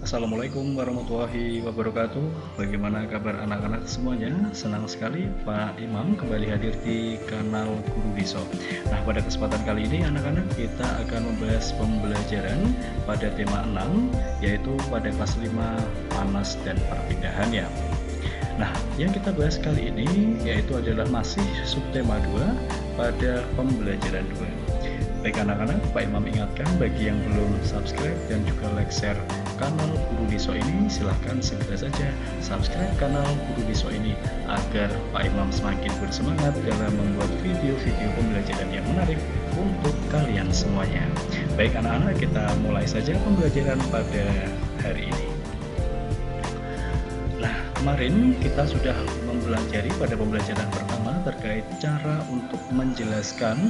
Assalamualaikum warahmatullahi wabarakatuh. Bagaimana kabar anak-anak semuanya? Senang sekali Pak Imam kembali hadir di kanal Guru Biso. Nah, pada kesempatan kali ini anak-anak kita akan membahas pembelajaran pada tema 6, yaitu pada kelas 5 panas dan perpindahannya. Nah, yang kita bahas kali ini yaitu adalah masih subtema 2 pada pembelajaran 2. Baik anak-anak, Pak Imam ingatkan bagi yang belum subscribe dan juga like share kanal Guru Biso ini, silahkan segera saja subscribe kanal Guru Biso ini agar Pak Imam semakin bersemangat dalam membuat video-video pembelajaran yang menarik untuk kalian semuanya. Baik anak-anak, kita mulai saja pembelajaran pada hari ini. Nah, kemarin kita sudah mempelajari pada pembelajaran pertama terkait cara untuk menjelaskan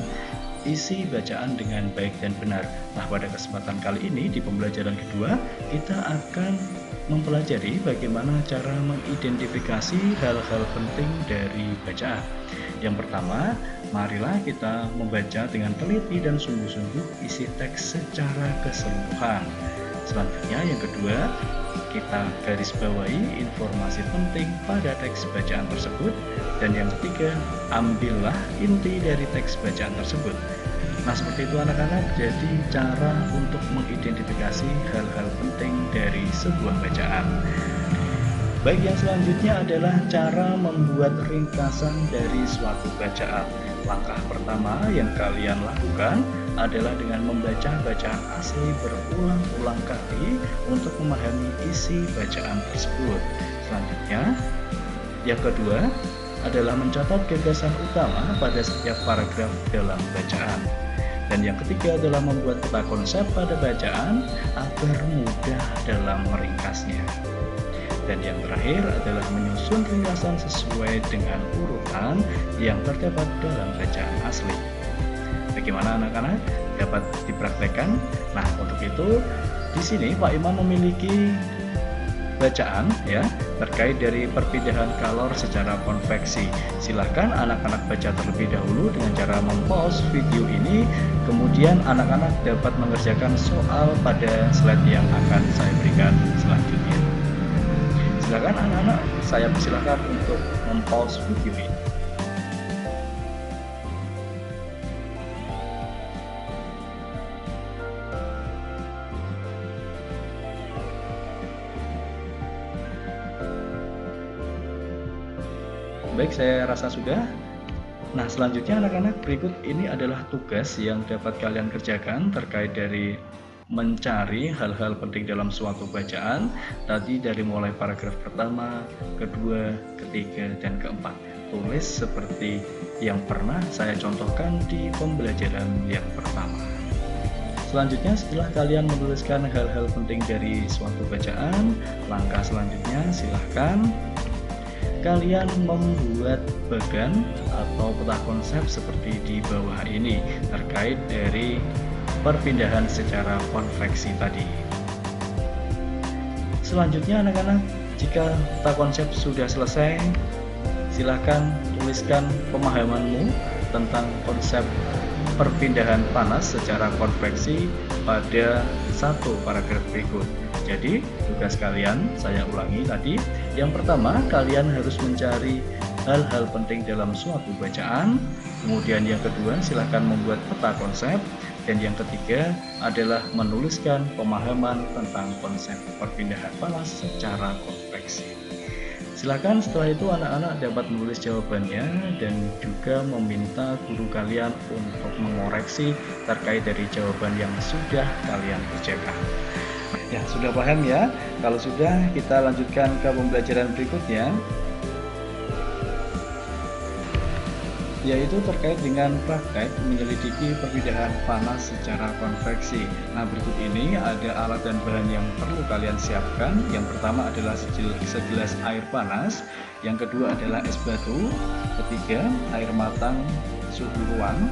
isi bacaan dengan baik dan benar. Nah, pada kesempatan kali ini di pembelajaran kedua kita akan mempelajari bagaimana cara mengidentifikasi hal-hal penting dari bacaan. Yang pertama, marilah kita membaca dengan teliti dan sungguh-sungguh isi teks secara keseluruhan. Selanjutnya yang kedua, kita garis bawahi informasi penting pada teks bacaan tersebut. Dan yang ketiga, ambillah inti dari teks bacaan tersebut. Nah, seperti itu anak-anak, jadi cara untuk mengidentifikasi hal-hal penting dari sebuah bacaan. Baik, yang selanjutnya adalah cara membuat ringkasan dari suatu bacaan. Langkah pertama yang kalian lakukan adalah dengan membaca bacaan asli berulang-ulang kali untuk memahami isi bacaan tersebut. Selanjutnya, yang kedua adalah mencatat gagasan utama pada setiap paragraf dalam bacaan. Dan yang ketiga adalah membuat peta konsep pada bacaan agar mudah dalam meringkasnya. Dan yang terakhir adalah menyusun ringkasan sesuai dengan urutan yang terdapat dalam bacaan asli. Bagaimana anak-anak? Dapat dipraktekkan? Nah, untuk itu di sini Pak Imam memiliki bacaan ya terkait dari perpindahan kalor secara konveksi. Silahkan anak-anak baca terlebih dahulu dengan cara mempause video ini, kemudian anak-anak dapat mengerjakan soal pada slide yang akan saya berikan selanjutnya. Silakan anak-anak, saya persilakan untuk mempause video ini. Baik, saya rasa sudah. Nah, selanjutnya anak-anak, berikut ini adalah tugas yang dapat kalian kerjakan terkait dari mencari hal-hal penting dalam suatu bacaan. Tadi dari mulai paragraf pertama, kedua, ketiga, dan keempat. Tulis seperti yang pernah saya contohkan di pembelajaran yang pertama. Selanjutnya, setelah kalian menuliskan hal-hal penting dari suatu bacaan, langkah selanjutnya silahkan kalian membuat bagan atau peta konsep seperti di bawah ini terkait dari perpindahan secara konveksi tadi. Selanjutnya anak-anak, jika peta konsep sudah selesai, silahkan tuliskan pemahamanmu tentang konsep perpindahan panas secara konveksi pada satu paragraf berikut. Jadi tugas kalian saya ulangi tadi. Yang pertama, kalian harus mencari hal-hal penting dalam suatu bacaan. Kemudian yang kedua, silahkan membuat peta konsep. Dan yang ketiga adalah menuliskan pemahaman tentang konsep perpindahan panas secara konveksi. Silakan setelah itu anak-anak dapat menulis jawabannya dan juga meminta guru kalian untuk mengoreksi terkait dari jawaban yang sudah kalian kerjakan. Ya, sudah paham ya? Kalau sudah, kita lanjutkan ke pembelajaran berikutnya, yaitu terkait dengan praktek menyelidiki perpindahan panas secara konveksi. Nah, berikut ini ada alat dan bahan yang perlu kalian siapkan. Yang pertama adalah segelas air panas, yang kedua adalah es batu, ketiga air matang suhu ruang,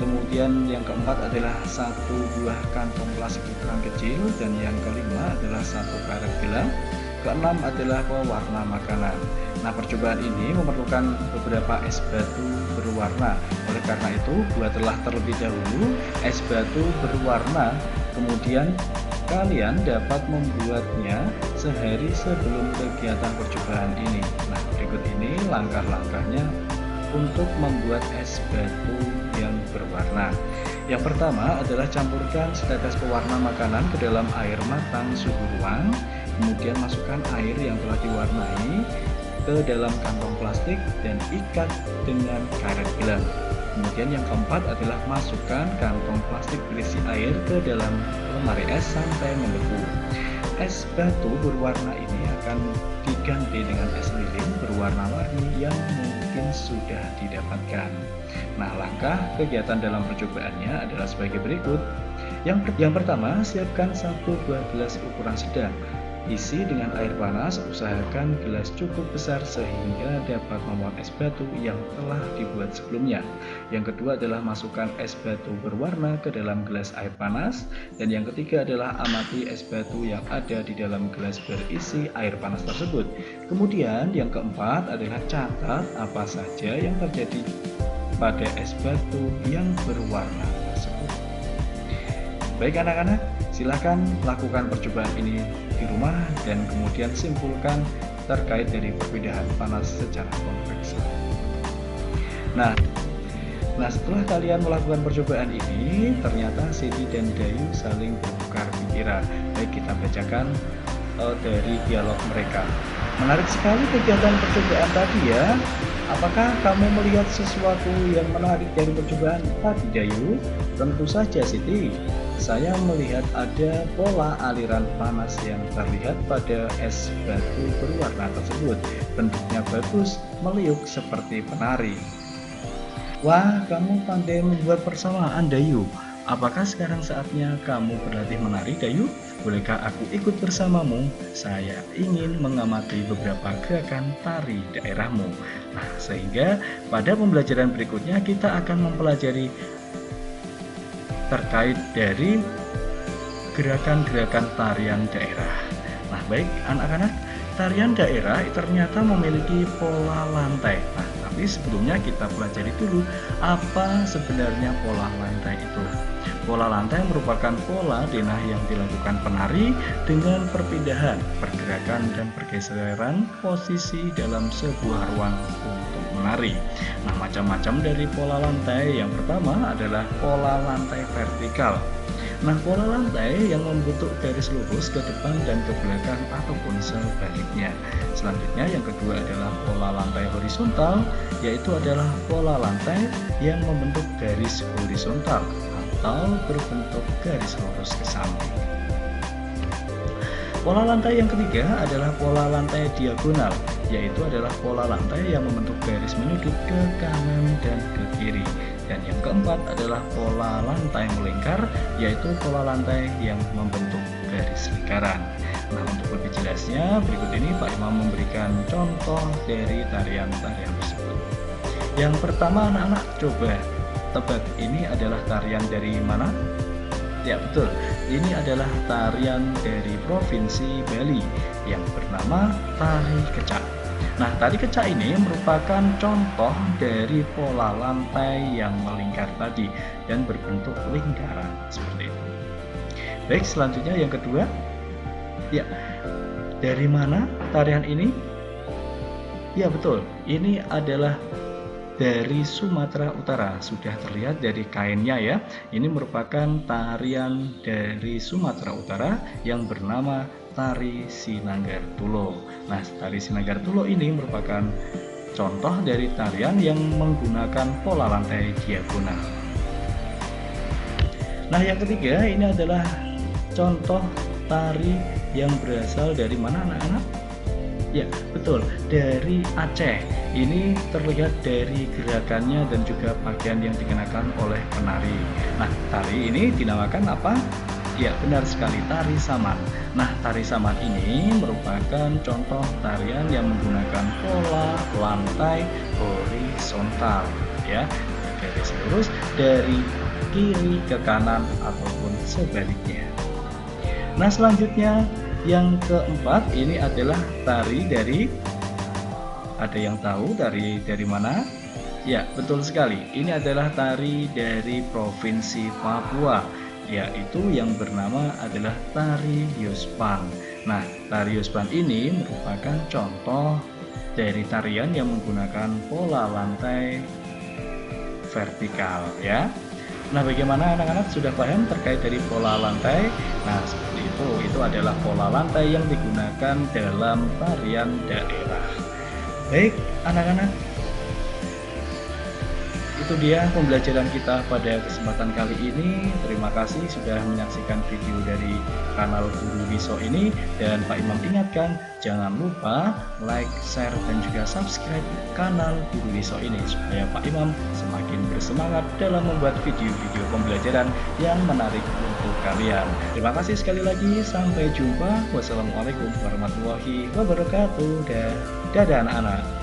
kemudian yang keempat adalah satu buah kantong plastik ukuran kecil, dan yang kelima adalah satu karet gelang, keenam adalah pewarna makanan. Nah, percobaan ini memerlukan beberapa es batu berwarna. Oleh karena itu, buatlah terlebih dahulu es batu berwarna, kemudian kalian dapat membuatnya sehari sebelum kegiatan percobaan ini. Nah, berikut ini langkah-langkahnya untuk membuat es batu yang berwarna. Yang pertama adalah campurkan setetes pewarna makanan ke dalam air matang suhu ruang, kemudian masukkan air yang telah diwarnai ke dalam kantong plastik dan ikat dengan karet gelang. Kemudian yang keempat adalah masukkan kantong plastik berisi air ke dalam lemari es sampai membeku. Es batu berwarna ini akan diganti dengan es lilin berwarna-warni yang mungkin sudah didapatkan. Nah, langkah kegiatan dalam percobaannya adalah sebagai berikut. Yang pertama, siapkan 1 buah gelas ukuran sedang. Isi dengan air panas, usahakan gelas cukup besar sehingga dapat memuat es batu yang telah dibuat sebelumnya. Yang kedua adalah masukkan es batu berwarna ke dalam gelas air panas. Dan yang ketiga adalah amati es batu yang ada di dalam gelas berisi air panas tersebut. Kemudian yang keempat adalah catat apa saja yang terjadi pada es batu yang berwarna tersebut. Baik anak-anak, silahkan lakukan percobaan ini di rumah dan kemudian simpulkan terkait dari perbedaan panas secara konveksi. Nah, setelah kalian melakukan percobaan ini, ternyata Siti dan Dayu saling bertukar pikiran. Baik, kita bacakan dari dialog mereka. Menarik sekali kegiatan percobaan tadi ya. Apakah kamu melihat sesuatu yang menarik dari percobaan tadi, Dayu? Tentu saja, Siti. Saya melihat ada pola aliran panas yang terlihat pada es batu berwarna tersebut. Bentuknya bagus, meliuk seperti penari. Wah, kamu pandai membuat persamaan, Dayu. Apakah sekarang saatnya kamu berlatih menari, Dayu? Bolehkah aku ikut bersamamu? Saya ingin mengamati beberapa gerakan tari daerahmu. Nah, sehingga pada pembelajaran berikutnya kita akan mempelajari terkait dari gerakan-gerakan tarian daerah. Nah, baik anak-anak, tarian daerah ternyata memiliki pola lantai. Nah, tapi sebelumnya kita pelajari dulu apa sebenarnya pola lantai itu. Pola lantai merupakan pola denah yang dilakukan penari dengan perpindahan, pergerakan, dan pergeseran posisi dalam sebuah ruang untuk menari. Nah, macam-macam dari pola lantai. Yang pertama adalah pola lantai vertikal. Nah, pola lantai yang membentuk garis lurus ke depan dan ke belakang ataupun sebaliknya. Selanjutnya yang kedua adalah pola lantai horizontal, yaitu adalah pola lantai yang membentuk garis horizontal atau berbentuk garis lurus ke samping. Pola lantai yang ketiga adalah pola lantai diagonal, yaitu adalah pola lantai yang membentuk garis menyudut ke kanan dan ke kiri. Dan yang keempat adalah pola lantai melingkar, yaitu pola lantai yang membentuk garis lingkaran. Nah, untuk lebih jelasnya, berikut ini Pak Imam memberikan contoh dari tarian-tarian tersebut. Yang pertama, anak-anak coba tebak, ini adalah tarian dari mana? Ya, betul. Ini adalah tarian dari Provinsi Bali yang bernama Tari Kecak. Nah, tari kecak ini merupakan contoh dari pola lantai yang melingkar tadi dan berbentuk lingkaran seperti itu. Baik, selanjutnya yang kedua. Ya, dari mana tarian ini? Ya, betul. Ini adalah dari Sumatera Utara. Sudah terlihat dari kainnya ya. Ini merupakan tarian dari Sumatera Utara yang bernama Tari Sinanggar Tulo. Nah, Tari Sinanggar Tulo ini merupakan contoh dari tarian yang menggunakan pola lantai diagonal. Nah, yang ketiga ini adalah contoh tari yang berasal dari mana anak-anak? Ya, betul, dari Aceh. Ini terlihat dari gerakannya dan juga pakaian yang dikenakan oleh penari. Nah, tari ini dinamakan apa? Ya, benar sekali, tari saman. Nah, tari saman ini merupakan contoh tarian yang menggunakan pola lantai horizontal, ya, garis lurus dari kiri ke kanan ataupun sebaliknya. Nah, selanjutnya yang keempat ini adalah tari dari, ada yang tahu dari mana? Ya, betul sekali. Ini adalah tari dari Provinsi Papua yaitu yang bernama adalah tari Yospan. Nah, tari Yospan ini merupakan contoh dari tarian yang menggunakan pola lantai vertikal ya. Nah, bagaimana anak-anak sudah paham terkait dari pola lantai? Nah, seperti itu adalah pola lantai yang digunakan dalam tarian daerah. Baik, anak-anak, itu dia pembelajaran kita pada kesempatan kali ini. Terima kasih sudah menyaksikan video dari kanal Guru Wiso ini. Dan Pak Imam ingatkan, jangan lupa like, share, dan juga subscribe kanal Guru Wiso ini, supaya Pak Imam semakin bersemangat dalam membuat video-video pembelajaran yang menarik untuk kalian. Terima kasih sekali lagi, sampai jumpa. Wassalamualaikum warahmatullahi wabarakatuh. Dadah anak-anak.